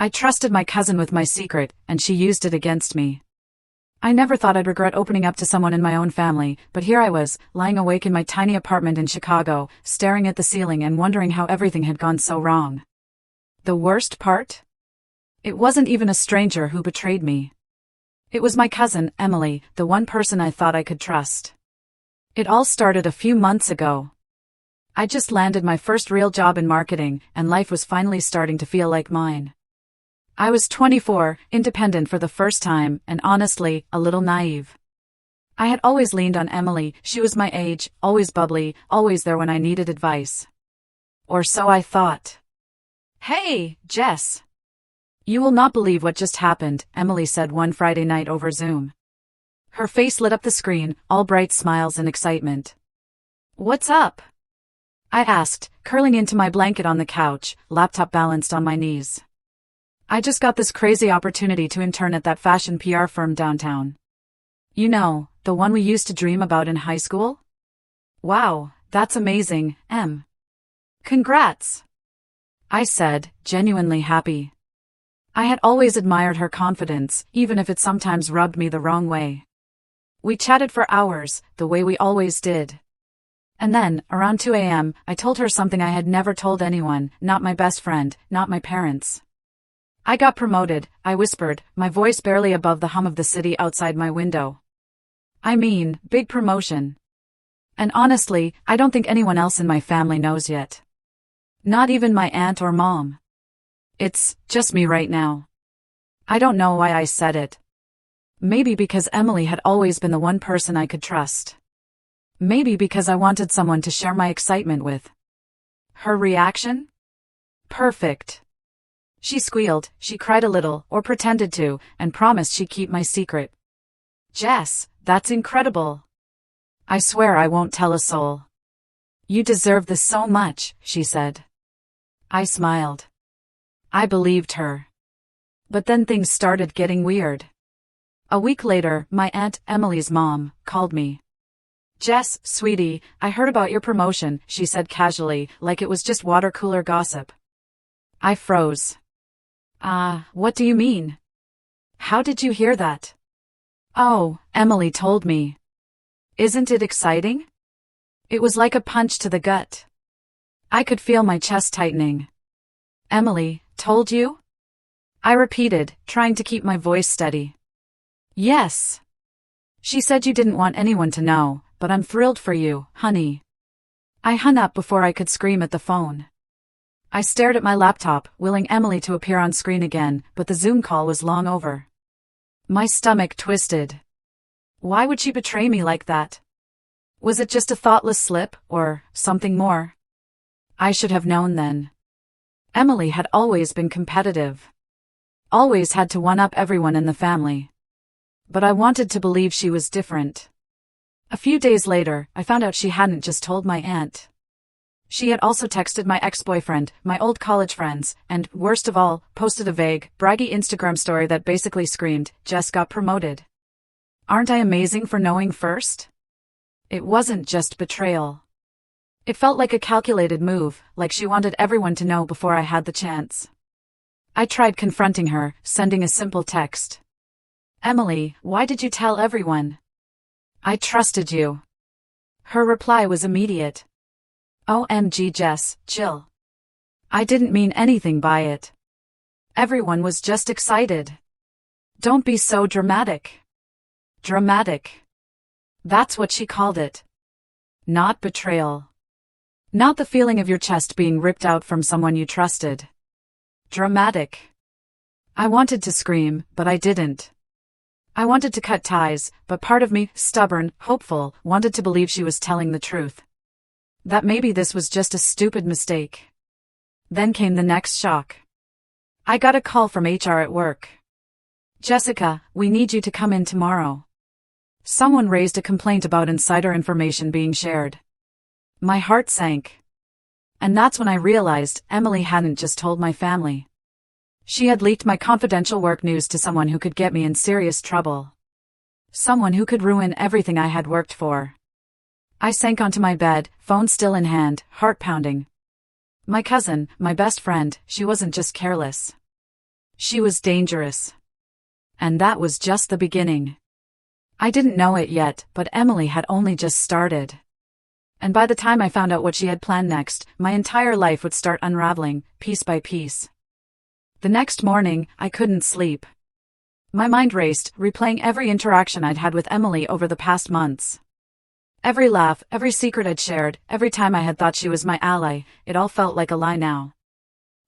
I trusted my cousin with my secret, and she used it against me. I never thought I'd regret opening up to someone in my own family, but here I was, lying awake in my tiny apartment in Chicago, staring at the ceiling and wondering how everything had gone so wrong. The worst part? It wasn't even a stranger who betrayed me. It was my cousin, Emily, the one person I thought I could trust. It all started a few months ago. I just landed my first real job in marketing, and life was finally starting to feel like mine. I was 24, independent for the first time, and honestly, a little naive. I had always leaned on Emily. She was my age, always bubbly, always there when I needed advice. Or so I thought. "Hey, Jess. You will not believe what just happened," Emily said one Friday night over Zoom. Her face lit up the screen, all bright smiles and excitement. "What's up?" I asked, curling into my blanket on the couch, laptop balanced on my knees. "I just got this crazy opportunity to intern at that fashion PR firm downtown. You know, the one we used to dream about in high school?" "Wow, that's amazing, Em. Congrats," I said, genuinely happy. I had always admired her confidence, even if it sometimes rubbed me the wrong way. We chatted for hours, the way we always did. And then, around 2 a.m., I told her something I had never told anyone, not my best friend, not my parents. "I got promoted," I whispered, my voice barely above the hum of the city outside my window. I mean, big promotion. And honestly, I don't think anyone else in my family knows yet. Not even my aunt or mom. It's just me right now. I don't know why I said it. Maybe because Emily had always been the one person I could trust. Maybe because I wanted someone to share my excitement with. Her reaction? Perfect. She squealed, she cried a little, or pretended to, and promised she'd keep my secret. "Jess, that's incredible. I swear I won't tell a soul." "You deserve this so much," she said. I smiled. I believed her. But then things started getting weird. A week later, my aunt, Emily's mom, called me. "Jess, sweetie, I heard about your promotion," she said casually, like it was just water cooler gossip. I froze. What do you mean? How did you hear that?" "Oh, Emily told me." "Isn't it exciting?" It was like a punch to the gut. I could feel my chest tightening. "Emily told you?" I repeated, trying to keep my voice steady. "Yes. She said you didn't want anyone to know, but I'm thrilled for you, honey." I hung up before I could scream at the phone. I stared at my laptop, willing Emily to appear on screen again, but the Zoom call was long over. My stomach twisted. Why would she betray me like that? Was it just a thoughtless slip, or something more? I should have known then. Emily had always been competitive. Always had to one-up everyone in the family. But I wanted to believe she was different. A few days later, I found out she hadn't just told my aunt. She had also texted my ex-boyfriend, my old college friends, and, worst of all, posted a vague, braggy Instagram story that basically screamed, "Jess got promoted." Aren't I amazing for knowing first? It wasn't just betrayal. It felt like a calculated move, like she wanted everyone to know before I had the chance. I tried confronting her, sending a simple text. "Emily, why did you tell everyone?" "I trusted you." Her reply was immediate. "OMG Jess, chill. I didn't mean anything by it. Everyone was just excited. Don't be so dramatic." Dramatic. That's what she called it. Not betrayal. Not the feeling of your chest being ripped out from someone you trusted. Dramatic. I wanted to scream, but I didn't. I wanted to cut ties, but part of me, stubborn, hopeful, wanted to believe she was telling the truth. That maybe this was just a stupid mistake. Then came the next shock. I got a call from HR at work. "Jessica, we need you to come in tomorrow." Someone raised a complaint about insider information being shared. My heart sank. And that's when I realized Emily hadn't just told my family. She had leaked my confidential work news to someone who could get me in serious trouble. Someone who could ruin everything I had worked for. I sank onto my bed, phone still in hand, heart pounding. My cousin, my best friend, she wasn't just careless. She was dangerous. And that was just the beginning. I didn't know it yet, but Emily had only just started. And by the time I found out what she had planned next, my entire life would start unraveling, piece by piece. The next morning, I couldn't sleep. My mind raced, replaying every interaction I'd had with Emily over the past months. Every laugh, every secret I'd shared, every time I had thought she was my ally, it all felt like a lie now.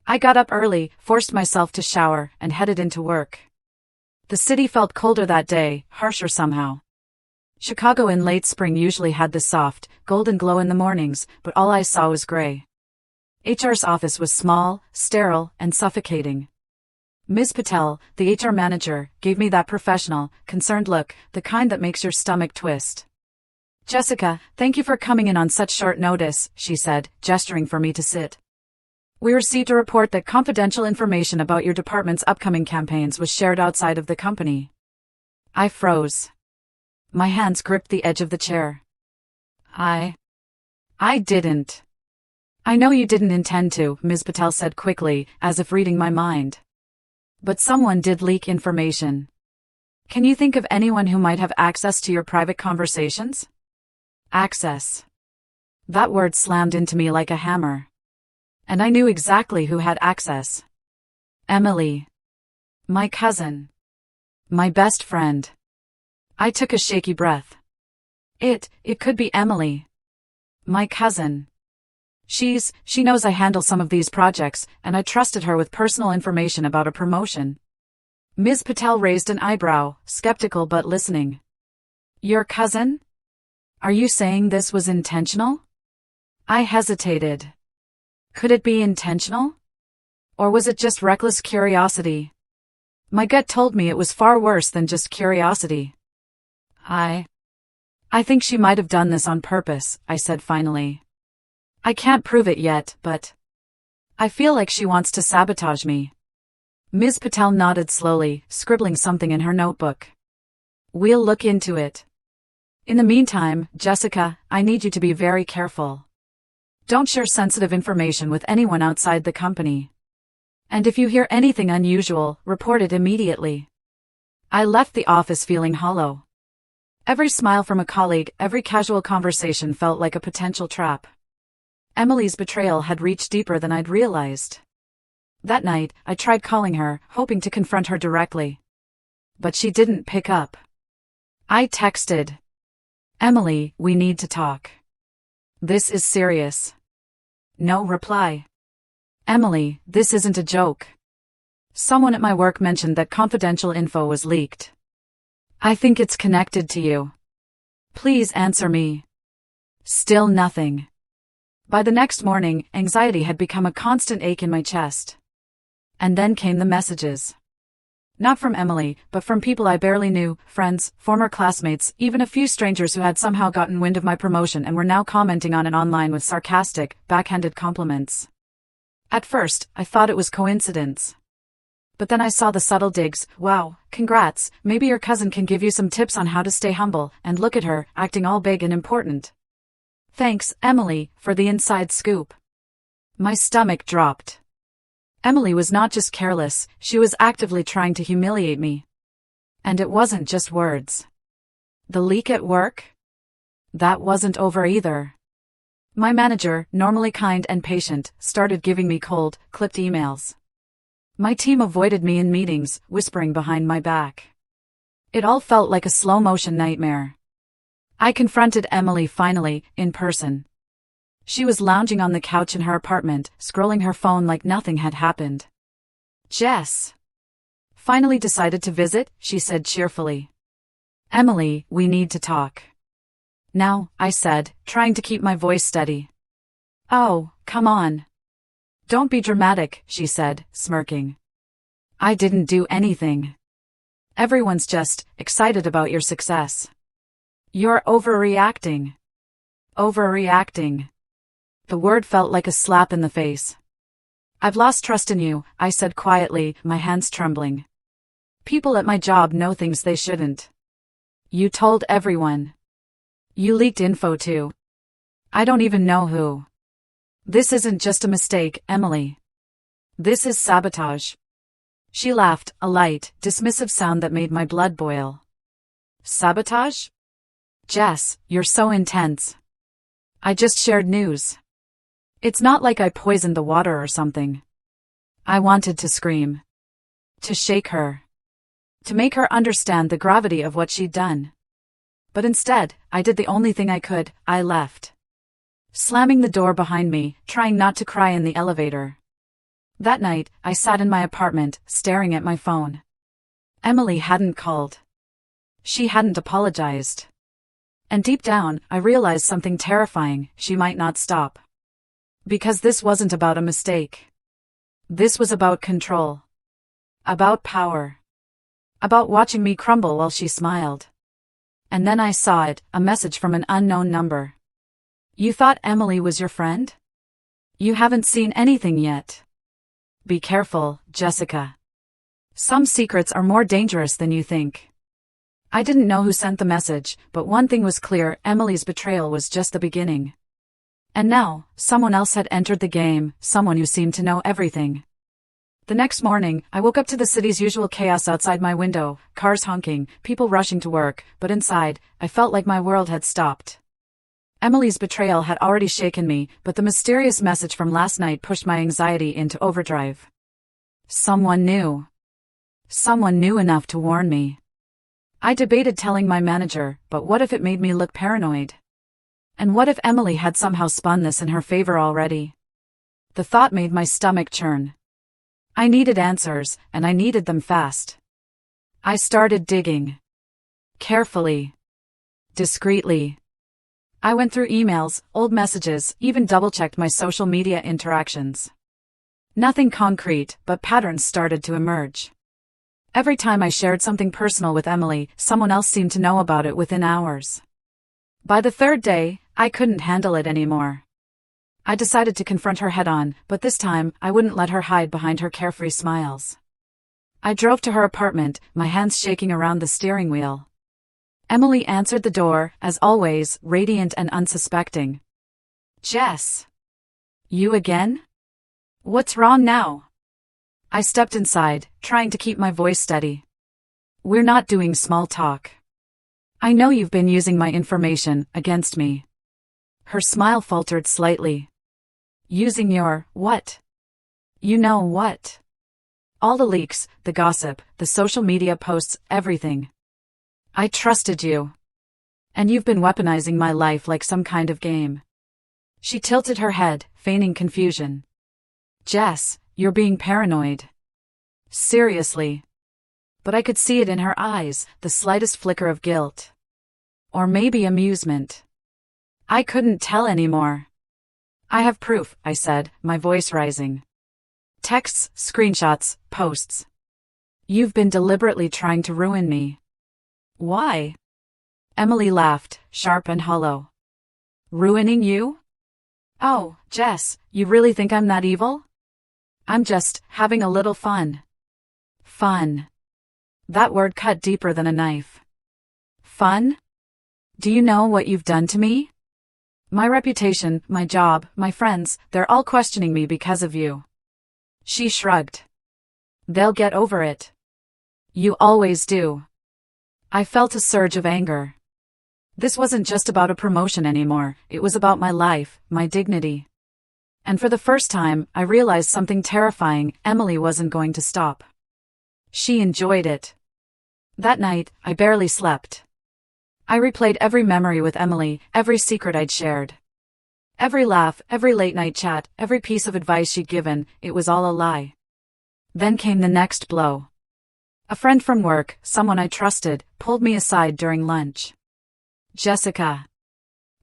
I got up early, forced myself to shower, and headed into work. The city felt colder that day, harsher somehow. Chicago in late spring usually had this soft, golden glow in the mornings, but all I saw was gray. HR's office was small, sterile, and suffocating. Ms. Patel, the HR manager, gave me that professional, concerned look, the kind that makes your stomach twist. "Jessica, thank you for coming in on such short notice," she said, gesturing for me to sit. "We received a report that confidential information about your department's upcoming campaigns was shared outside of the company." I froze. My hands gripped the edge of the chair. I didn't. "I know you didn't intend to," Ms. Patel said quickly, as if reading my mind. "But someone did leak information. Can you think of anyone who might have access to your private conversations?" Access. That word slammed into me like a hammer. And I knew exactly who had access. Emily. My cousin. My best friend. I took a shaky breath. It could be Emily. My cousin. She knows I handle some of these projects, and I trusted her with personal information about a promotion. Ms. Patel raised an eyebrow, skeptical but listening. "Your cousin? Are you saying this was intentional?" I hesitated. Could it be intentional? Or was it just reckless curiosity? My gut told me it was far worse than just curiosity. I think she might have done this on purpose," I said finally. "I can't prove it yet, but I feel like she wants to sabotage me." Ms. Patel nodded slowly, scribbling something in her notebook. "We'll look into it. In the meantime, Jessica, I need you to be very careful. Don't share sensitive information with anyone outside the company. And if you hear anything unusual, report it immediately." I left the office feeling hollow. Every smile from a colleague, every casual conversation felt like a potential trap. Emily's betrayal had reached deeper than I'd realized. That night, I tried calling her, hoping to confront her directly. But she didn't pick up. I texted, "Emily, we need to talk. This is serious." No reply. "Emily, this isn't a joke. Someone at my work mentioned that confidential info was leaked. I think it's connected to you. Please answer me." Still nothing. By the next morning, anxiety had become a constant ache in my chest. And then came the messages. Not from Emily, but from people I barely knew, friends, former classmates, even a few strangers who had somehow gotten wind of my promotion and were now commenting on it online with sarcastic, backhanded compliments. At first, I thought it was coincidence. But then I saw the subtle digs. "Wow, congrats, maybe your cousin can give you some tips on how to stay humble," and look at her, acting all big and important. "Thanks, Emily, for the inside scoop." My stomach dropped. Emily was not just careless, she was actively trying to humiliate me. And it wasn't just words. The leak at work? That wasn't over either. My manager, normally kind and patient, started giving me cold, clipped emails. My team avoided me in meetings, whispering behind my back. It all felt like a slow-motion nightmare. I confronted Emily finally, in person. She was lounging on the couch in her apartment, scrolling her phone like nothing had happened. "Jess. Finally decided to visit," she said cheerfully. "Emily, we need to talk." "Now," I said, trying to keep my voice steady. "Oh, come on. Don't be dramatic," she said, smirking. "I didn't do anything. Everyone's just excited about your success. You're overreacting." Overreacting. The word felt like a slap in the face. "I've lost trust in you," I said quietly, my hands trembling. "People at my job know things they shouldn't. You told everyone. You leaked info too. I don't even know who. This isn't just a mistake, Emily. This is sabotage." She laughed, a light, dismissive sound that made my blood boil. Sabotage? Jess, you're so intense. I just shared news. It's not like I poisoned the water or something. I wanted to scream. To shake her. To make her understand the gravity of what she'd done. But instead, I did the only thing I could. I left. Slamming the door behind me, trying not to cry in the elevator. That night, I sat in my apartment, staring at my phone. Emily hadn't called. She hadn't apologized. And deep down, I realized something terrifying: she might not stop. Because this wasn't about a mistake. This was about control. About power. About watching me crumble while she smiled. And then I saw it, a message from an unknown number. You thought Emily was your friend? You haven't seen anything yet. Be careful, Jessica. Some secrets are more dangerous than you think. I didn't know who sent the message, but one thing was clear: Emily's betrayal was just the beginning. And now, someone else had entered the game, someone who seemed to know everything. The next morning, I woke up to the city's usual chaos outside my window, cars honking, people rushing to work, but inside, I felt like my world had stopped. Emily's betrayal had already shaken me, but the mysterious message from last night pushed my anxiety into overdrive. Someone knew. Someone knew enough to warn me. I debated telling my manager, but what if it made me look paranoid? And what if Emily had somehow spun this in her favor already? The thought made my stomach churn. I needed answers, and I needed them fast. I started digging. Carefully. Discreetly. I went through emails, old messages, even double-checked my social media interactions. Nothing concrete, but patterns started to emerge. Every time I shared something personal with Emily, someone else seemed to know about it within hours. By the third day, I couldn't handle it anymore. I decided to confront her head-on, but this time, I wouldn't let her hide behind her carefree smiles. I drove to her apartment, my hands shaking around the steering wheel. Emily answered the door, as always, radiant and unsuspecting. Jess. You again? What's wrong now? I stepped inside, trying to keep my voice steady. We're not doing small talk. I know you've been using my information against me. Her smile faltered slightly. Using your what? You know what? All the leaks, the gossip, the social media posts, everything. I trusted you. And you've been weaponizing my life like some kind of game. She tilted her head, feigning confusion. Jess, you're being paranoid. Seriously. But I could see it in her eyes, the slightest flicker of guilt. Or maybe amusement. I couldn't tell anymore. I have proof, I said, my voice rising. Texts, screenshots, posts. You've been deliberately trying to ruin me. Why? Emily laughed, sharp and hollow. Ruining you? Oh, Jess, you really think I'm that evil? I'm just having a little fun. Fun. That word cut deeper than a knife. Fun? Do you know what you've done to me? My reputation, my job, my friends, they're all questioning me because of you. She shrugged. They'll get over it. You always do. I felt a surge of anger. This wasn't just about a promotion anymore, it was about my life, my dignity. And for the first time, I realized something terrifying: Emily wasn't going to stop. She enjoyed it. That night, I barely slept. I replayed every memory with Emily, every secret I'd shared. Every laugh, every late-night chat, every piece of advice she'd given, it was all a lie. Then came the next blow. A friend from work, someone I trusted, pulled me aside during lunch. Jessica.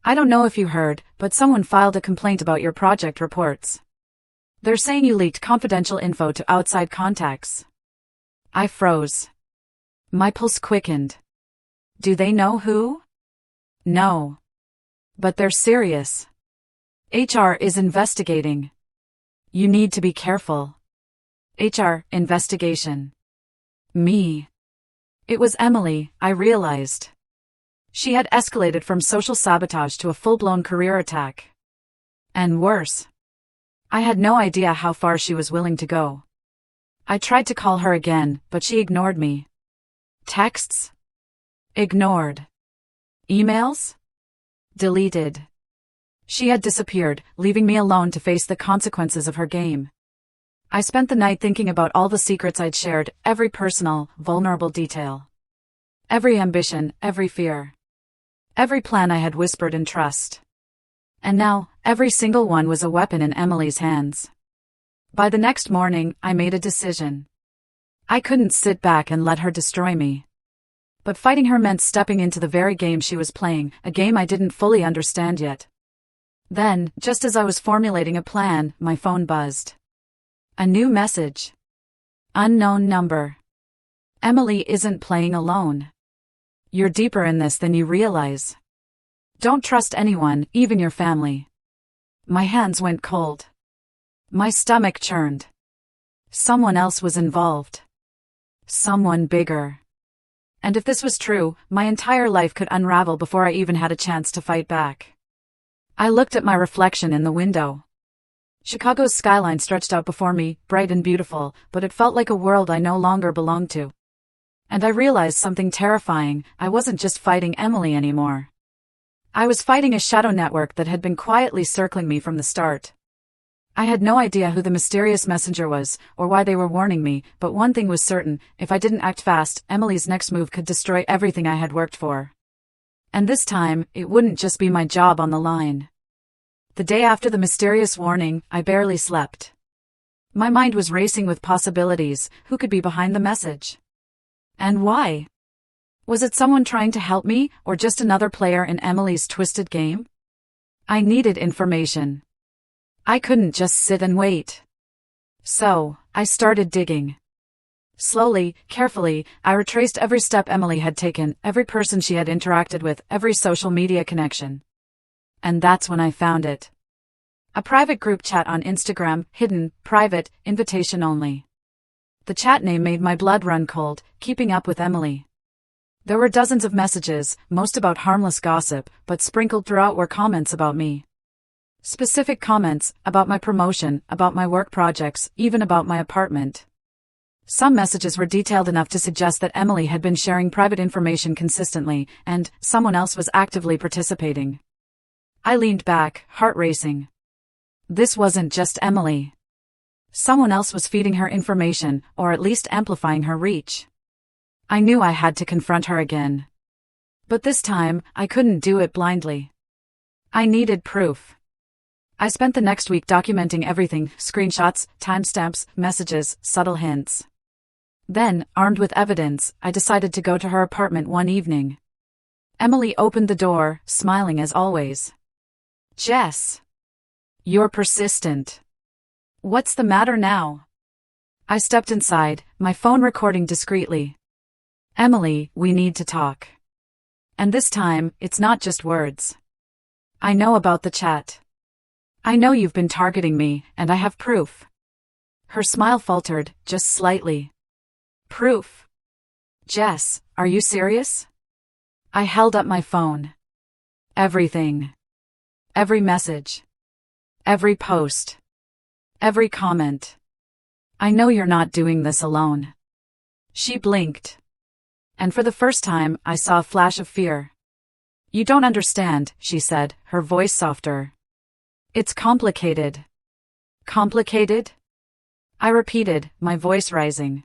I don't know if you heard, but someone filed a complaint about your project reports. They're saying you leaked confidential info to outside contacts. I froze. My pulse quickened. Do they know who? No. But they're serious. HR is investigating. You need to be careful. HR investigation. Me. It was Emily, I realized. She had escalated from social sabotage to a full-blown career attack. And worse. I had no idea how far she was willing to go. I tried to call her again, but she ignored me. Texts? Ignored. Emails? Deleted. She had disappeared, leaving me alone to face the consequences of her game. I spent the night thinking about all the secrets I'd shared, every personal, vulnerable detail. Every ambition, every fear. Every plan I had whispered in trust. And now, every single one was a weapon in Emily's hands. By the next morning, I made a decision. I couldn't sit back and let her destroy me. But fighting her meant stepping into the very game she was playing, a game I didn't fully understand yet. Then, just as I was formulating a plan, my phone buzzed. A new message. Unknown number. Emily isn't playing alone. You're deeper in this than you realize. Don't trust anyone, even your family. My hands went cold. My stomach churned. Someone else was involved. Someone bigger. And if this was true, my entire life could unravel before I even had a chance to fight back. I looked at my reflection in the window. Chicago's skyline stretched out before me, bright and beautiful, but it felt like a world I no longer belonged to. And I realized something terrifying. I wasn't just fighting Emily anymore. I was fighting a shadow network that had been quietly circling me from the start. I had no idea who the mysterious messenger was, or why they were warning me, but one thing was certain: if I didn't act fast, Emily's next move could destroy everything I had worked for. And this time, it wouldn't just be my job on the line. The day after the mysterious warning, I barely slept. My mind was racing with possibilities. Who could be behind the message? And why? Was it someone trying to help me, or just another player in Emily's twisted game? I needed information. I couldn't just sit and wait. So, I started digging. Slowly, carefully, I retraced every step Emily had taken, every person she had interacted with, every social media connection. And that's when I found it. A private group chat on Instagram, hidden, private, invitation only. The chat name made my blood run cold, keeping up with Emily. There were dozens of messages, most about harmless gossip, but sprinkled throughout were comments about me. Specific comments, about my promotion, about my work projects, even about my apartment. Some messages were detailed enough to suggest that Emily had been sharing private information consistently, and someone else was actively participating. I leaned back, heart racing. This wasn't just Emily. Someone else was feeding her information, or at least amplifying her reach. I knew I had to confront her again. But this time, I couldn't do it blindly. I needed proof. I spent the next week documenting everything: screenshots, timestamps, messages, subtle hints. Then, armed with evidence, I decided to go to her apartment one evening. Emily opened the door, smiling as always. Jess. You're persistent. What's the matter now? I stepped inside, my phone recording discreetly. Emily, we need to talk. And this time, it's not just words. I know about the chat. I know you've been targeting me, and I have proof. Her smile faltered, just slightly. Proof? Jess, are you serious? I held up my phone. Everything. Every message. Every post. Every comment. I know you're not doing this alone. She blinked. And for the first time, I saw a flash of fear. You don't understand, she said, her voice softer. It's complicated. Complicated? I repeated, my voice rising.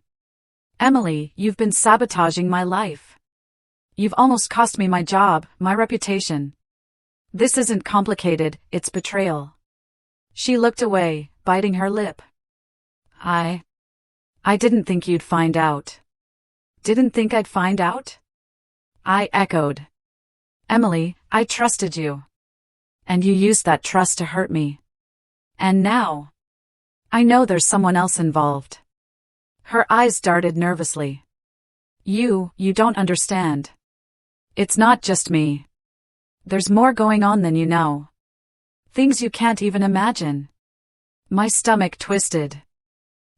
Emily, you've been sabotaging my life. You've almost cost me my job, my reputation. This isn't complicated, it's betrayal. She looked away, biting her lip. I didn't think you'd find out. Didn't think I'd find out? I echoed. Emily, I trusted you. And you used that trust to hurt me. And now, I know there's someone else involved. Her eyes darted nervously. You don't understand. It's not just me. There's more going on than you know. Things you can't even imagine. My stomach twisted.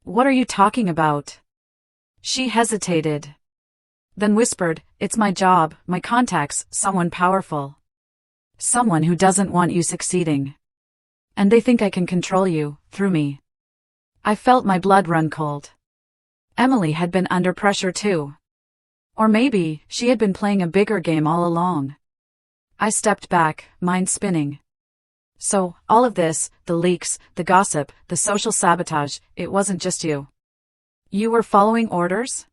What are you talking about? She hesitated. Then whispered, it's my job, my contacts, someone powerful. Someone who doesn't want you succeeding. And they think I can control you, through me. I felt my blood run cold. Emily had been under pressure too. Or maybe she had been playing a bigger game all along. I stepped back, mind spinning. So, all of this, the leaks, the gossip, the social sabotage, it wasn't just you. You were following orders?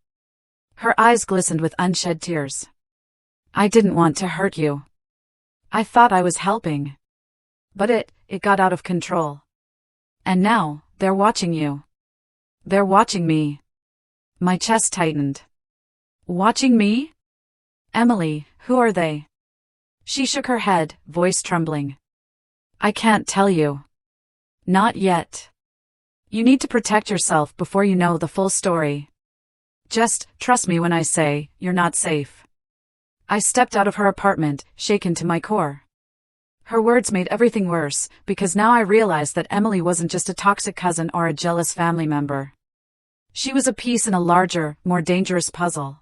Her eyes glistened with unshed tears. I didn't want to hurt you. I thought I was helping. But it got out of control. And now, they're watching you. They're watching me. My chest tightened. Watching me? Emily, who are they? She shook her head, voice trembling. I can't tell you. Not yet. You need to protect yourself before you know the full story. Just trust me when I say, you're not safe. I stepped out of her apartment, shaken to my core. Her words made everything worse, because now I realized that Emily wasn't just a toxic cousin or a jealous family member. She was a piece in a larger, more dangerous puzzle.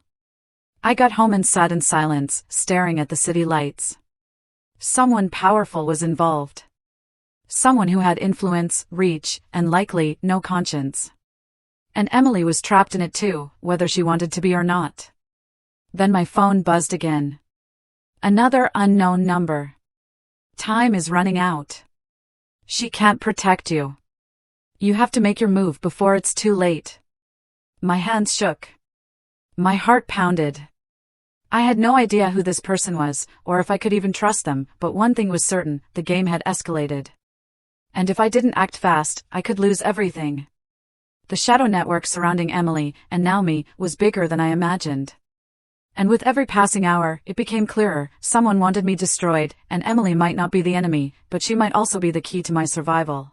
I got home and sat in silence, staring at the city lights. Someone powerful was involved. Someone who had influence, reach, and likely no conscience. And Emily was trapped in it too, whether she wanted to be or not. Then my phone buzzed again. Another unknown number. Time is running out. She can't protect you. You have to make your move before it's too late. My hands shook. My heart pounded. I had no idea who this person was, or if I could even trust them, but one thing was certain, the game had escalated. And if I didn't act fast, I could lose everything. The shadow network surrounding Emily, and now me, was bigger than I imagined. And with every passing hour, it became clearer, someone wanted me destroyed, and Emily might not be the enemy, but she might also be the key to my survival.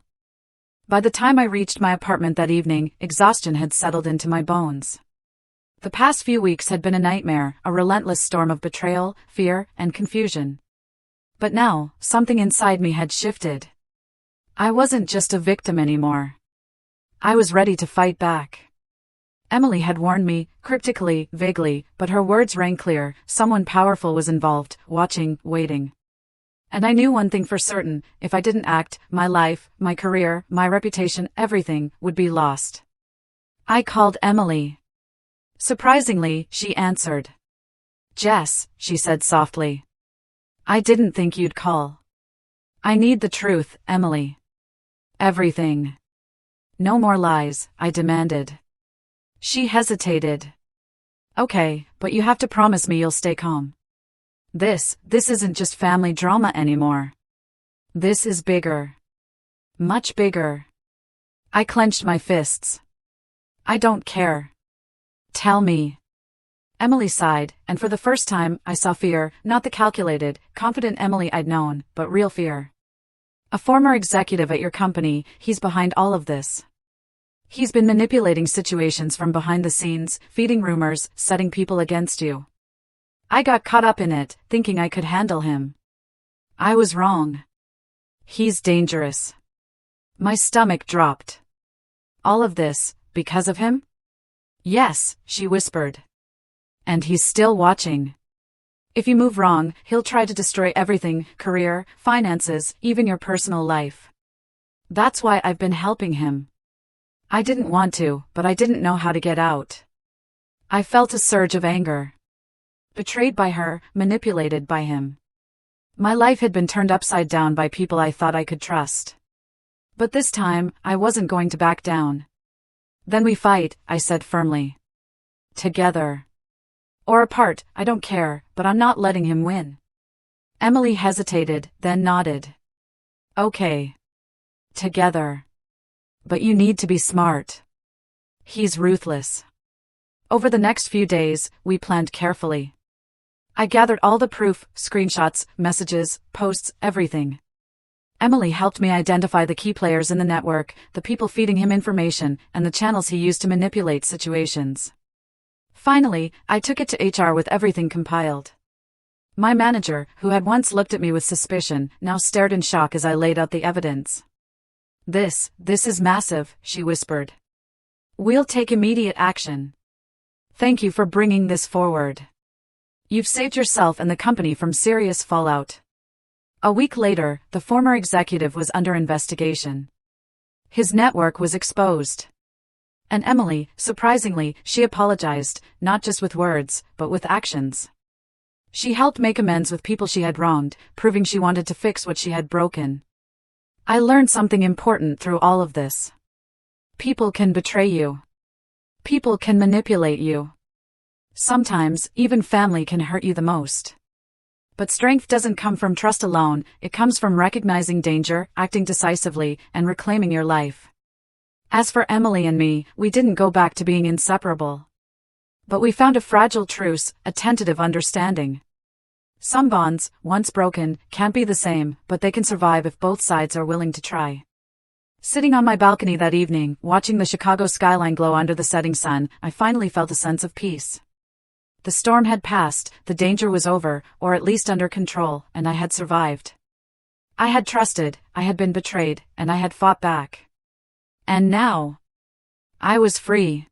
By the time I reached my apartment that evening, exhaustion had settled into my bones. The past few weeks had been a nightmare, a relentless storm of betrayal, fear, and confusion. But now, something inside me had shifted. I wasn't just a victim anymore. I was ready to fight back. Emily had warned me, cryptically, vaguely, but her words rang clear, someone powerful was involved, watching, waiting. And I knew one thing for certain, if I didn't act, my life, my career, my reputation, everything, would be lost. I called Emily. Surprisingly, she answered. Jess, she said softly. I didn't think you'd call. I need the truth, Emily. Everything. No more lies, I demanded. She hesitated. Okay, but you have to promise me you'll stay calm. This isn't just family drama anymore. This is bigger. Much bigger. I clenched my fists. I don't care. Tell me. Emily sighed, and for the first time, I saw fear, not the calculated, confident Emily I'd known, but real fear. A former executive at your company, he's behind all of this. He's been manipulating situations from behind the scenes, feeding rumors, setting people against you. I got caught up in it, thinking I could handle him. I was wrong. He's dangerous. My stomach dropped. All of this, because of him? Yes, she whispered. And he's still watching. If you move wrong, he'll try to destroy everything, career, finances, even your personal life. That's why I've been helping him. I didn't want to, but I didn't know how to get out. I felt a surge of anger. Betrayed by her, manipulated by him. My life had been turned upside down by people I thought I could trust. But this time, I wasn't going to back down. Then we fight, I said firmly. Together. Or apart, I don't care, but I'm not letting him win. Emily hesitated, then nodded. Okay. Together. But you need to be smart. He's ruthless. Over the next few days, we planned carefully. I gathered all the proof, screenshots, messages, posts, everything. Emily helped me identify the key players in the network, the people feeding him information, and the channels he used to manipulate situations. Finally, I took it to HR with everything compiled. My manager, who had once looked at me with suspicion, now stared in shock as I laid out the evidence. This is massive, she whispered. We'll take immediate action. Thank you for bringing this forward. You've saved yourself and the company from serious fallout. A week later, the former executive was under investigation. His network was exposed. And Emily, surprisingly, she apologized, not just with words, but with actions. She helped make amends with people she had wronged, proving she wanted to fix what she had broken. I learned something important through all of this. People can betray you. People can manipulate you. Sometimes, even family can hurt you the most. But strength doesn't come from trust alone, it comes from recognizing danger, acting decisively, and reclaiming your life. As for Emily and me, we didn't go back to being inseparable. But we found a fragile truce, a tentative understanding. Some bonds, once broken, can't be the same, but they can survive if both sides are willing to try. Sitting on my balcony that evening, watching the Chicago skyline glow under the setting sun, I finally felt a sense of peace. The storm had passed, the danger was over, or at least under control, and I had survived. I had trusted, I had been betrayed, and I had fought back. And now, I was free.